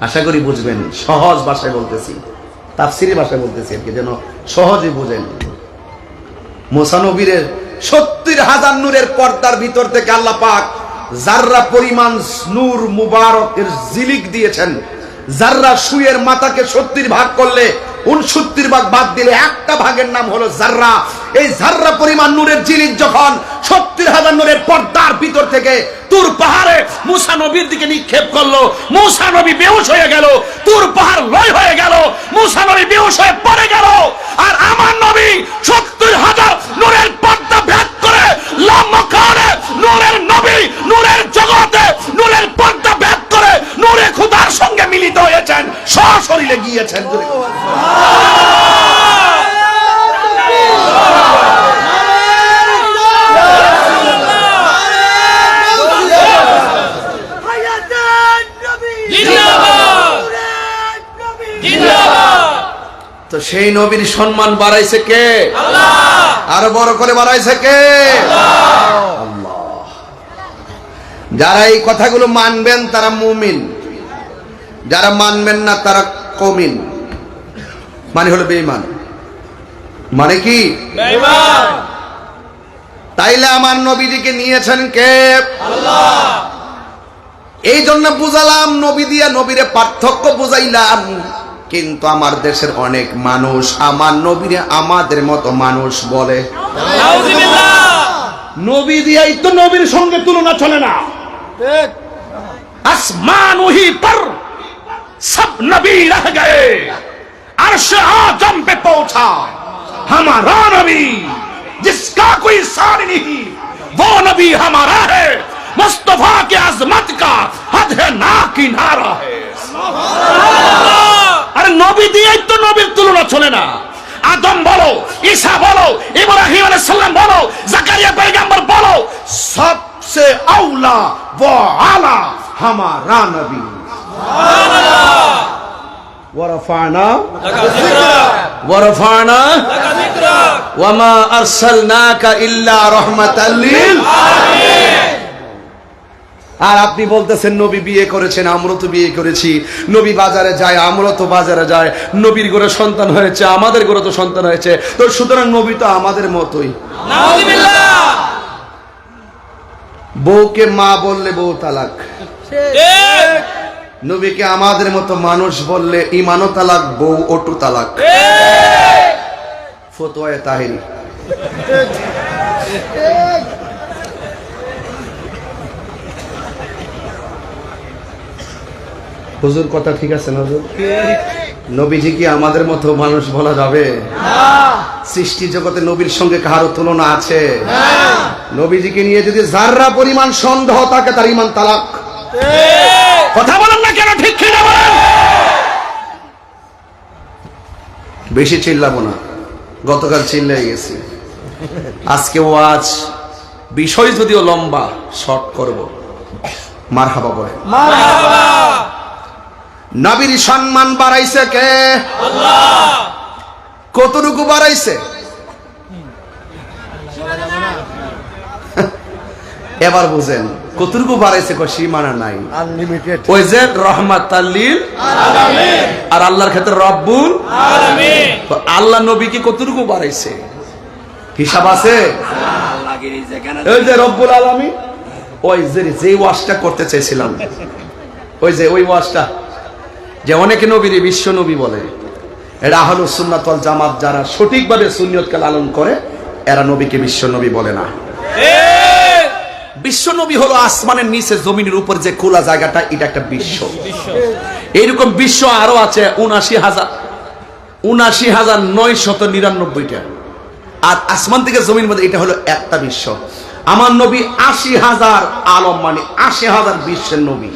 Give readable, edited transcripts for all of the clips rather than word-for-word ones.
আশা করি বুঝবেন, সহজ ভাষায় বলতেছি, তাফসীরের ভাষায় বলতেছি আর কি, যেন সহজে বুঝেন। মুসা নবীর 70,000 নূরের পর্দার ভিতর থেকে আল্লাহ পাক যাররা পরিমাণ নূর মুবারকের জিলিক দিয়েছেন। যাররা সুয়ের মাথাকে 70 ভাগ করলে 69 ভাগ বাদ দিলে একটা ভাগের নাম হলো যাররা। এই যাররা পরিমাণ নূরের জিলিক যখন 70,000 নূরের পর্দার ভিতর থেকে তুর পাহাড়ে মুসা নবীর দিকে নিক্ষেপ করলো, মুসা নবী বেহুশ হয়ে গেল, তুর পাহাড় লয় হয়ে গেল, মুসা নবী বেহুশ হয়ে পড়ে গেল। আর আমার নবী 70,000 নূরের পর্দা ভেদ করে লামকানে নূরের নবী নূরের জগতে নূরের পর্দা ভেদ করে নূরে খোদার সঙ্গে মিলিত হয়েছেন, সশরীরে গিয়েছেন। তো সেই নবীর সম্মান বাড়াইছে কে? আল্লাহ। আরো বড় করে বাড়াইছে কে? আল্লাহ। যারা এই কথাগুলো মানবেন তারা মুমিন, যারা মানবেন না তারা কমিন, মানে হলো বেঈমান। মানে কি? বেঈমান। তাইলে আমার নবীজিকে নিয়েছেন কে? আল্লাহ। এই জন্য বুঝালাম, নবী দিয়া নবীরে পার্থক্য বুঝাইলাম। কিন্তু আমার দেশের অনেক মানুষ আমার নবীরে আমাদের মতো মানুষ বলে। নবী দিয়াই তো নবীর সঙ্গে তুলনা চলে না। আসমান ওহি পর সব নবী রহ গয়ে, अर्श आजम पे पहुंचा हमारा नबी, जिसका कोई सार नहीं वो नबी हमारा है, मुस्तफा के अजमत का हद है ना किनारा है। अरे नबी दिए तो नबीर तुलना चले ना। आदम बोलो, ईसा बोलो, इब्राहिम अलैहिस सलाम बोलो, जकरिया पैगंबर बोलो, सबसे औला वो आला हमारा नबी। वरफाना वरफाना वमा अरसलनाका इल्ला रहमाताल लिल आलामीन। আর আপনি বলতেছেন নবী বিয়ে করেছেন, আমরা তো বিয়ে করেছি, নবী বাজারে যায়, আমরা তো বাজারে যায়, নবীর ঘরে সন্তান হয়েছে, আমাদের ঘরে তো সন্তান হয়েছে, তো সুতরাং নবী তো আমাদের মতোই। নাউযুবিল্লাহ। বউকে মা বললে বউ তালাক, ঠিক। নবীকে আমাদের মতো মানুষ বললে ইমানও তালাক, বউ অটু তালাক। ফতোয়ায়ে তাহেরি। হুজুর কথা ঠিক আছে না হুজুর? নবীজি কি আমাদের মতো মানুষ বলা যাবে? সৃষ্টি জগতে নবীর সঙ্গে কারো তুলনা আছে? নবীজিকে নিয়ে যদি যাররা পরিমাণ সন্দেহ থাকে তার ইমান তালাক। কথা বলেন না কেন? ঠিক কিনা বলেন? বেশি চিল্লাবো না, গতকাল চিল্লাই গেছি। আজকে ওয়াজ বিষয় যদিও লম্বা, শর্ট করব। মারহাবা বলে। মারহাবা। নবীর সম্মান বাড়াইছে কে? আল্লাহ। কতটুকু বাড়াইছে? এবার বুঝেন কতটুকু বাড়াইছে। সীমানা নাই, আনলিমিটেড। ওই যে রহমাতাল লিল আলামিন, আর আল্লাহর ক্ষেত্রে রব্বুল আলামিন। আল্লাহ নবীকে কতটুকু বাড়াইছে হিসাব আছে? ওই যে রব্বুল আলামিন, ওই যে ওয়াজটা করতে চাইছিলাম, ওই যে ওই ওয়াজটা যে অনেকে নবীর বিশ্ব নবী বলে, এরা আহলুস সুন্নাত ওয়াল জামাত যারা সঠিকভাবে সুন্নিয়তকে লালন করে, এরা নবীকে বিশ্ব নবী বলে না। বিশ্ব নবী হলো আসমানের নিচে জমিনের উপর যে খোলা জায়গাটা, এটা একটা বিশ্ব। এইরকম বিশ্ব আরো আছে 79,999টা। আর আসমান থেকে জমির মধ্যে এটা হলো একটা বিশ্ব। আমার নবী 80,000 আলম, মানে 80,000 বিশ্বের নবী।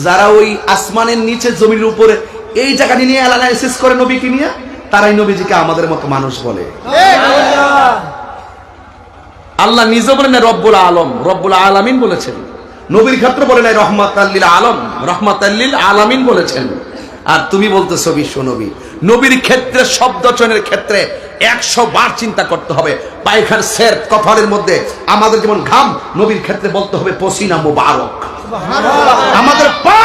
যারা ওই আসমানের নিচে জমির উপরে এই জায়গা নিয়ে অ্যানালাইসিস করে নবীকে নিয়ে, তারাই নবীজিকে আমাদের মতো মানুষ বলে। আল্লাহ নিজে বলেন রব্বুল আলম, রব্বুল আলামিন বলেছেন। নবীর ক্ষেত্রে বলে নাই রহমাতাল লিল আলম, রহমাতাল লিল আলামিন বলেছেন। আর তুমি বলতেছো বিশ্ব নবী। নবীর ক্ষেত্রে শব্দ চয়নের ক্ষেত্রে 100 বার চিন্তা করতে হবে। পায়খার সের কপালের মধ্যে আমাদের যেমন ঘাম, নবীর ক্ষেত্রে বলতে হবে পসিনা মুবারক। আমাদের পা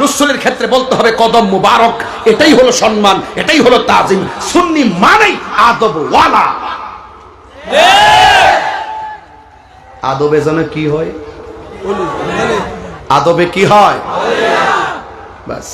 রসুলের ক্ষেত্রে বলতে হবে কদম মুবারক। এটাই হলো সম্মান, এটাই হলো তাজিম। সুন্নি মানেই আদব ওয়ালা। আদবে যেন কি হয়, আদবে কি হয়, বাস।